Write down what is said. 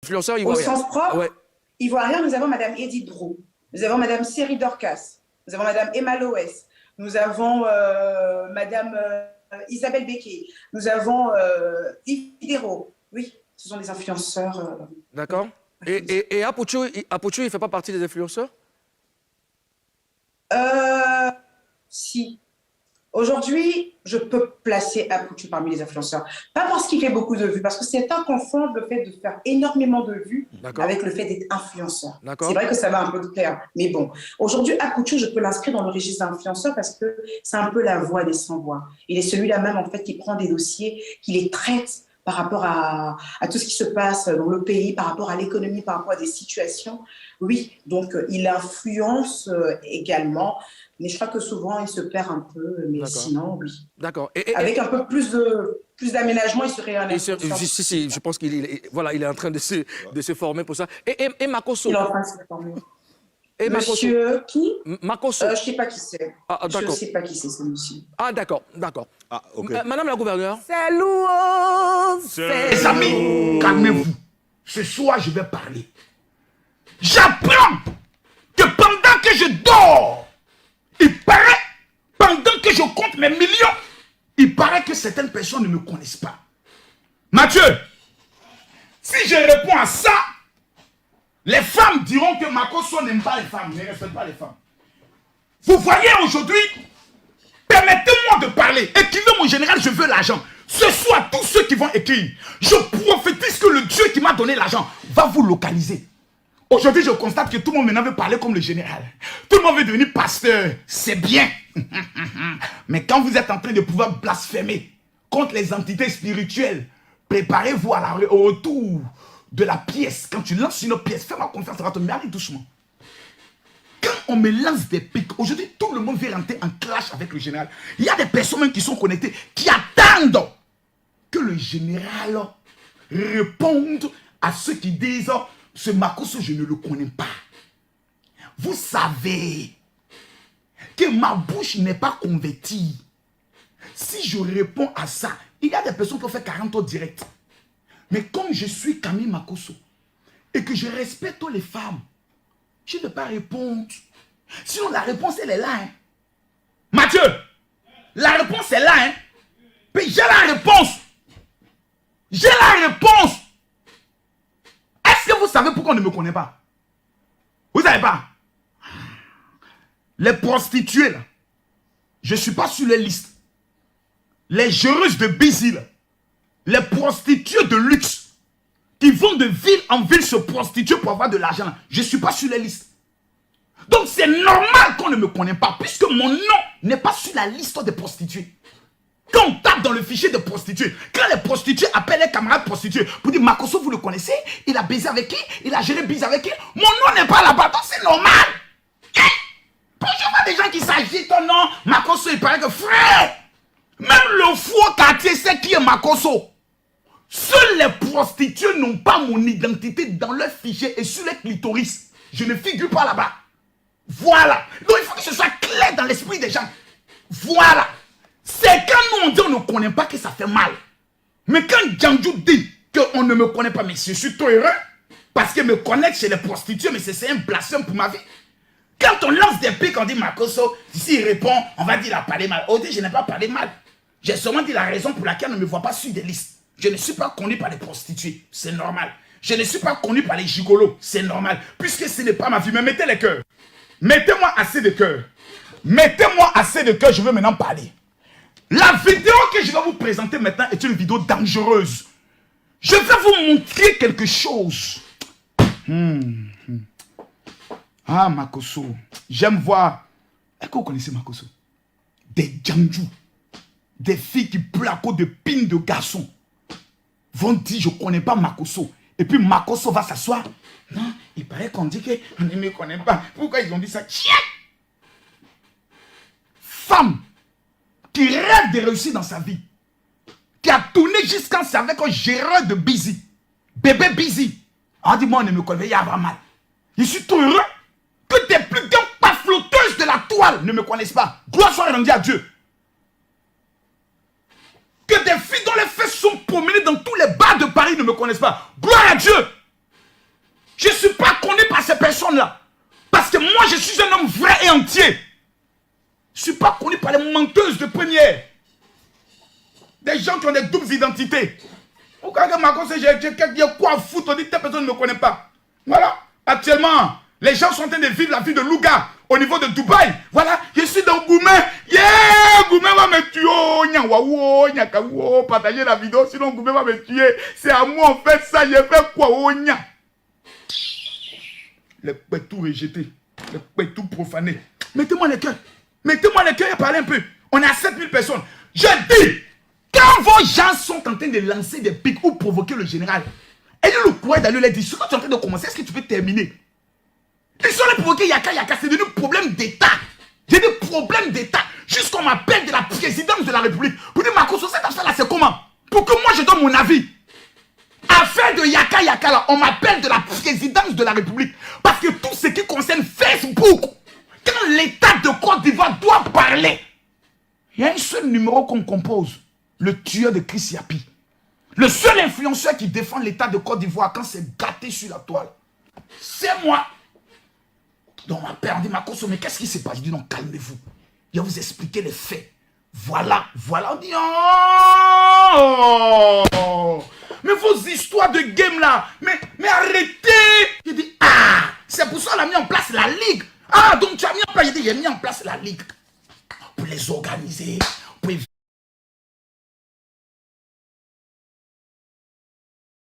influenceurs Au ivoiriens. sens propre, Ouais. ivoirien, nous avons Madame Edith Drou, nous avons Madame Seri Dorcas, nous avons Madame Emma Loès, nous avons Madame Isabelle Becquet, nous avons Yves Hidero. Oui, ce sont des influenceurs. D'accord. Et Apucho, il ne fait pas partie des influenceurs? Si. Aujourd'hui, je peux placer Apucho parmi les influenceurs. Pas parce qu'il fait beaucoup de vues, parce que c'est inconfondable le fait de faire énormément de vues avec le fait d'être influenceur. C'est vrai que ça va un peu de clair. Mais bon, aujourd'hui, Apucho, je peux l'inscrire dans le registre d'influenceur parce que c'est un peu la voix des sans-voix. Il est celui-là même, en fait, qui prend des dossiers, qui les traite par rapport à tout ce qui se passe dans le pays, par rapport à l'économie, par rapport à des situations. Oui, donc il influence également. Mais je crois que souvent, il se perd un peu, mais sinon, oui. D'accord. Avec un peu plus d'aménagement, il serait un influenceur. Si, je pense qu'il est en train de se former pour ça. Et Makosso? Il est en train de se former. Et Monsieur qui? Makosso. Je ne sais pas qui c'est. Je ne sais pas qui c'est, ce monsieur. Ah, d'accord. Ah, ok. Madame la gouverneure. C'est lourd. Les amis, calmez-vous. Ce soir, je vais parler. J'apprends que pendant que je dors, il paraît, pendant que je compte mes millions, il paraît que certaines personnes ne me connaissent pas. Mathieu, si je réponds à ça, les femmes diront que Makosso n'aime pas les femmes, ne respecte pas les femmes. Vous voyez aujourd'hui, permettez-moi de parler. Écrivez mon général, je veux l'argent. Ce soir, tous ceux qui vont écrire, je prophétise que le Dieu qui m'a donné l'argent va vous localiser. Aujourd'hui, je constate que tout le monde maintenant veut parler comme le général. Tout le monde veut devenir pasteur. C'est bien. Mais quand vous êtes en train de pouvoir blasphémer contre les entités spirituelles, préparez-vous au retour de la pièce. Quand tu lances une pièce, fais-moi confiance, mais allez doucement. Quand on me lance des pics, aujourd'hui, tout le monde veut rentrer en clash avec le général. Il y a des personnes même qui sont connectées, qui attendent que le général réponde à ceux qui disent « Ce Makosso, je ne le connais pas. » Vous savez que ma bouche n'est pas convertie. Si je réponds à ça, il y a des personnes qui peuvent faire 40 ans direct. Mais comme je suis Camille Makosso et que je respecte les femmes, je ne peux pas répondre. Sinon, la réponse, elle est là. Hein. Mathieu, la réponse est là. Hein. Puis j'ai la réponse. J'ai la réponse. Est-ce que vous savez pourquoi on ne me connaît pas? Vous savez pas? Les prostituées, là, je ne suis pas sur les listes. Les géreuses de Bizil, les prostituées de luxe, qui vont de ville en ville se prostituer pour avoir de l'argent, je ne suis pas sur les listes. Donc c'est normal qu'on ne me connaisse pas, puisque mon nom n'est pas sur la liste des prostituées. Quand on tape dans le fichier de prostituées, quand les prostituées appellent les camarades prostituées pour dire Makosso, vous le connaissez, il a baisé avec qui, il a géré bise avec qui, mon nom n'est pas là-bas, donc c'est normal. Quand je vois des gens qui s'agitent, non, Makosso, il paraît que frère, même le faux quartier sait qui est Makosso. Seules les prostituées n'ont pas mon identité dans leur fichier et sur les clitoris. Je ne figure pas là-bas. Voilà. Donc il faut que ce soit clair dans l'esprit des gens. Voilà. C'est quand nous on dit on ne connaît pas que ça fait mal. Mais quand Django dit qu'on ne me connaît pas, mais je suis trop heureux parce que me connaître chez les prostituées, mais c'est un blasphème pour ma vie. Quand on lance des pics, on dit Makosso, s'il répond, on va dire qu'il a parlé mal. Oh, je n'ai pas parlé mal. J'ai seulement dit la raison pour laquelle on ne me voit pas sur des listes. Je ne suis pas connu par les prostituées, c'est normal. Je ne suis pas connu par les gigolos, c'est normal. Puisque ce n'est pas ma vie, mais mettez les cœurs. Mettez-moi assez de cœur. Mettez-moi assez de cœur, je veux maintenant parler. La vidéo que je vais vous présenter maintenant est une vidéo dangereuse. Je vais vous montrer quelque chose. Ah, Makosso. J'aime voir. Est-ce que vous connaissez Makosso? Des Django. Des filles qui pleurent à cause de pines de garçons. Vont dire, je ne connais pas Makosso. Et puis Makosso va s'asseoir. Non, il paraît qu'on dit qu'on ne me connaît pas. Pourquoi ils ont dit ça? Tiens! Femme qui rêve de réussir dans sa vie. Qui a tourné jusqu'à ça avec un géreur de Busy. Bébé Busy. On dit, moi, on ne me connaît pas, il y a mal. Je suis tout heureux que tes plus grandes pas flotteuses de la toile ne me connaissent pas. Gloire soit rendue à Dieu. Que des filles dont les fesses sont promenées dans tous les bars de Paris ne me connaissent pas. Gloire à Dieu. là. Parce que moi, je suis un homme vrai et entier. Je ne suis pas connu par les menteuses de première. Des gens qui ont des doubles identités. Au cas où Marcos, j'ai quoi à foutre, on dit que telle personne ne me connaît pas. Voilà. Actuellement, les gens sont en train de vivre la vie de Louga au niveau de Dubaï. Voilà, je suis dans Goumé. Yeah, Goumé va me tuer. Oh, Nyawawo, Nyakawo, partagez la vidéo, sinon Goumé va me tuer. C'est à moi, en fait, ça, j'ai fait quoi, oh, Nya. Les pétous rejetés, les pétous profanés. Mettez-moi les cœurs. Mettez-moi les cœurs et parlez un peu. On est à 7000 personnes. Je dis, quand vos gens sont en train de lancer des pics ou provoquer le général, ayez le courage d'aller leur dire, ce que tu es en train de commencer, est-ce que tu peux terminer? Ils sont allés provoquer Yaka, c'est devenu problème d'État. J'ai des problèmes d'État. Jusqu'on m'appelle de la présidence de la République. Pour dire, Marcos, cette affaire-là, c'est comment? Pour que moi, je donne mon avis. Affaire de Yaka, là, on m'appelle de la présidence de la République. Parce que tout ce qui concerne Facebook, quand l'État de Côte d'Ivoire doit parler, il y a un seul numéro qu'on compose. Le tueur de Chris Yapi. Le seul influenceur qui défend l'État de Côte d'Ivoire quand c'est gâté sur la toile. C'est moi. Donc ma père dit, Marcos, mais qu'est-ce qui s'est passé? Je dis, non, calmez-vous. Je vais vous expliquer les faits. Voilà, voilà. On dit, oh, mais vos histoires de game là, mais arrêtez. Je dis, ah, c'est pour ça qu'on a mis en place la ligue. Ah, donc tu as mis en place, j'ai mis en place la ligue. Pour les organiser,